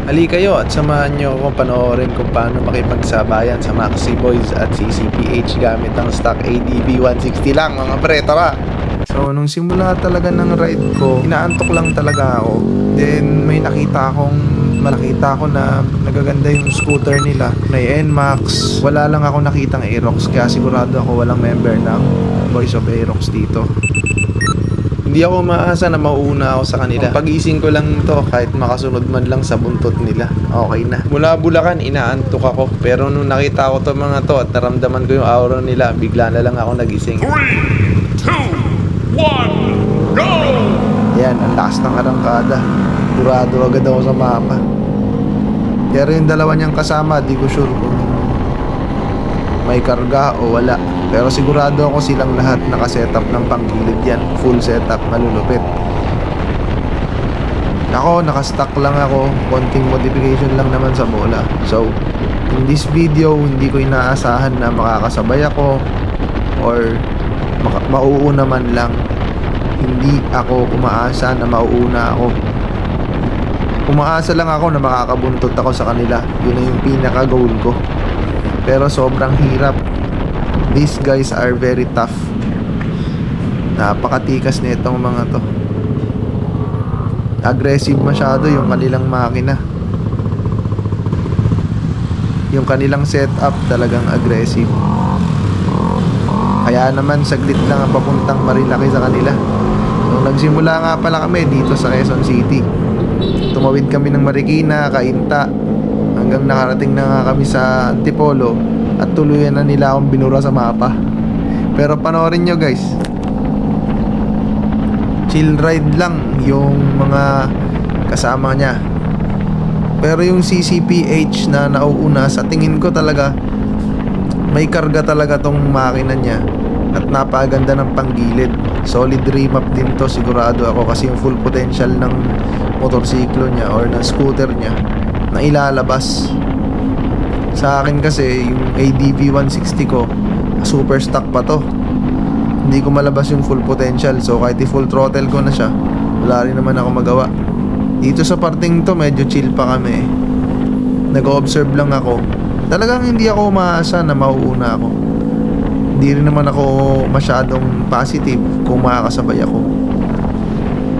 Hali kayo at samahan nyo akong panoorin kung paano makipagsabayan sa Maxi Boys at CCPH gamit ang stock ADV 160 lang mga pre, tara! So nung simula talaga ng ride ko, inaantok lang talaga ako. Then may nakita ko na nagaganda yung scooter nila. May NMAX. Wala lang ako nakitang Aerox, kaya sigurado ako walang member ng Boys of Aerox dito. Hindi ako maasa na mauuna ako sa kanila. Pag-gising ko lang to, kahit makasunod man lang sa buntot nila, okay na. Mula Bulacan, inaantok ako. Pero nung nakita ko to mga to at naramdaman ko yung aura nila, bigla na lang ako nagising. 3, 2, 1, go! Yan, ang lakas ng arangkada. Durado agad ako sa mapa. Pero yung dalawa niyang kasama, di ko sure kung may karga o wala. Pero sigurado ako silang lahat nakasetup ng panggilid yan. Full setup, malulupit. Ako, nakastock lang ako. Konting modification lang naman sa bola. So, in this video, hindi ko inaasahan na makakasabay ako or mauuna man lang. Hindi ako umaasa na mauuna ako. Umaasa lang ako na makakabuntot ako sa kanila. Yun na yung pinaka-goal ko. Pero sobrang hirap. These guys are very tough. Napakatikas na itong mga to. Aggressive masyado yung kanilang makina. Yung kanilang setup talagang aggressive. Kaya naman saglit lang ang papuntang Marilaki sa kanila. Nung nagsimula nga pala kami dito sa Quezon City, tumawid kami ng Marikina, Cainta, hanggang nakarating na nga kami sa Antipolo. At tuluyan na nila akong binura sa mapa. Pero panoorin nyo guys, chill ride lang yung mga kasama niya. Pero yung CCPH na nauuna, sa tingin ko talaga may karga talaga tong makina niya. At napaganda ng panggilid. Solid remap din to, sigurado ako. Kasi yung full potential ng motorsiklo niya or ng scooter niya na ilalabas. Sa akin kasi yung ADV 160 ko, super stock pa to. Hindi ko malabas yung full potential. So kahit i-full throttle ko na siya, wala rin naman ako magawa. Dito sa parting to, medyo chill pa kami. Nag-observe lang ako. Talagang hindi ako umaasa na mauuna ako. Hindi rin naman ako masyadong positive kung makakasabay ako.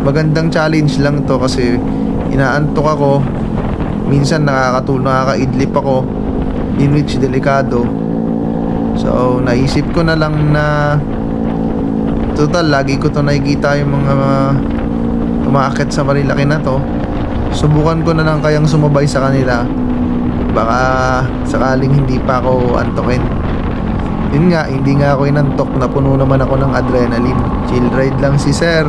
Magandang challenge lang to kasi inaantok ako. Minsan nakakaidlip ako, in which delikado. So naisip ko na lang na total lagi ko to nakikita yung mga umaakit sa Marilaki na to. Subukan ko na lang kayang sumabay sa kanila. Baka sakaling hindi pa ako antokin. Yun nga, hindi nga ako inantok. Napuno naman ako ng adrenaline. Chill ride lang si sir.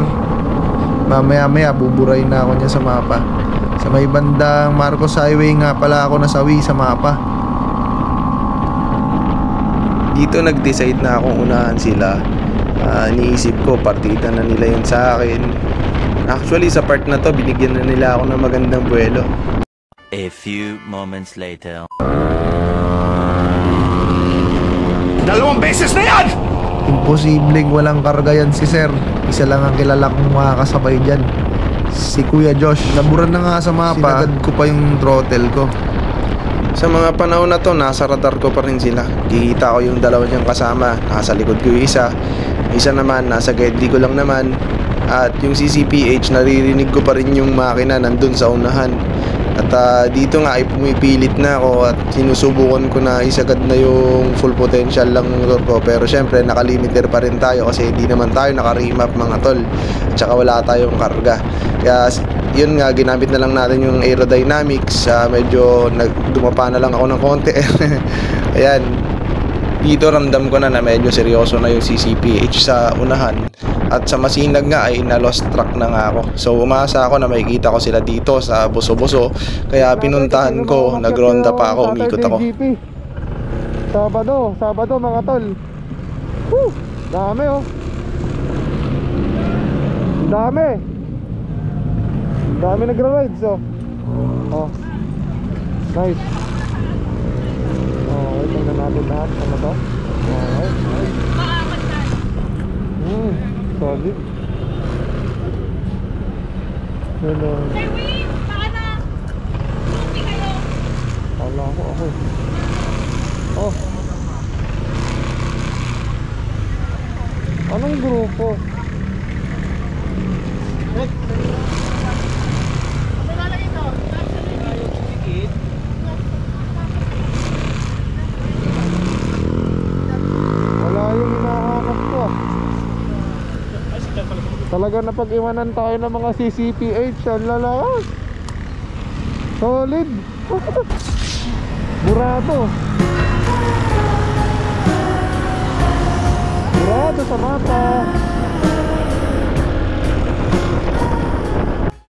Mamaya buburay na ako niya sa mapa. Sa may bandang Marcos Highway nga pala ako nasawi sa mapa. Dito nag-decide na akong unahan sila. Iniisip ko partida na nila yun sa akin. Actually sa part na to binigyan na nila ako ng magandang buwelo. A few moments later. 2 beses na yan! Imposibleng walang karga yan si sir. Isa lang ang kilala kong makakasabay dyan, si Kuya Josh. Naburan na nga sa mapa. Sinagad ko pa yung throttle ko. Sa mga panahon na to, nasa radar ko pa rin sila. Kikita ko yung dalawa niyang kasama. Nasa likod ko yung isa. Isa naman, nasa guide ko lang naman. At yung CCPH, naririnig ko pa rin yung makina nandun sa unahan. At dito nga ay pumipilit na ako at sinusubukan ko na isagad na yung full potential lang ng motor ko. Pero syempre nakalimiter pa rin tayo kasi hindi naman tayo naka-remap mga tol. At saka wala tayong karga. Kaya yun nga, ginamit na lang natin yung aerodynamics. Medyo dumapa na lang ako ng konti. Ayan. Dito ramdam ko na medyo seryoso na yung CCPH sa unahan. At sa masinag nga ay na-lost track na nga ako. So umasa ako na makikita ko sila dito sa Buso-Buso. Kaya pinuntahan ko, nagronda pa ako, umikot ako. Sabado mga tol. Woo! Dami oh. Dami nagra-rides oh. Oh. Nice. Oh, tingnan natin lahat ano to. Okay. Solid. Hello. eh. Oh. Anong grupo? Wala yung hinahanap ko. Talaga napag-iwanan tayo ng mga CCPH. Ang lalakas. Solid. Burado. Burado sa mata.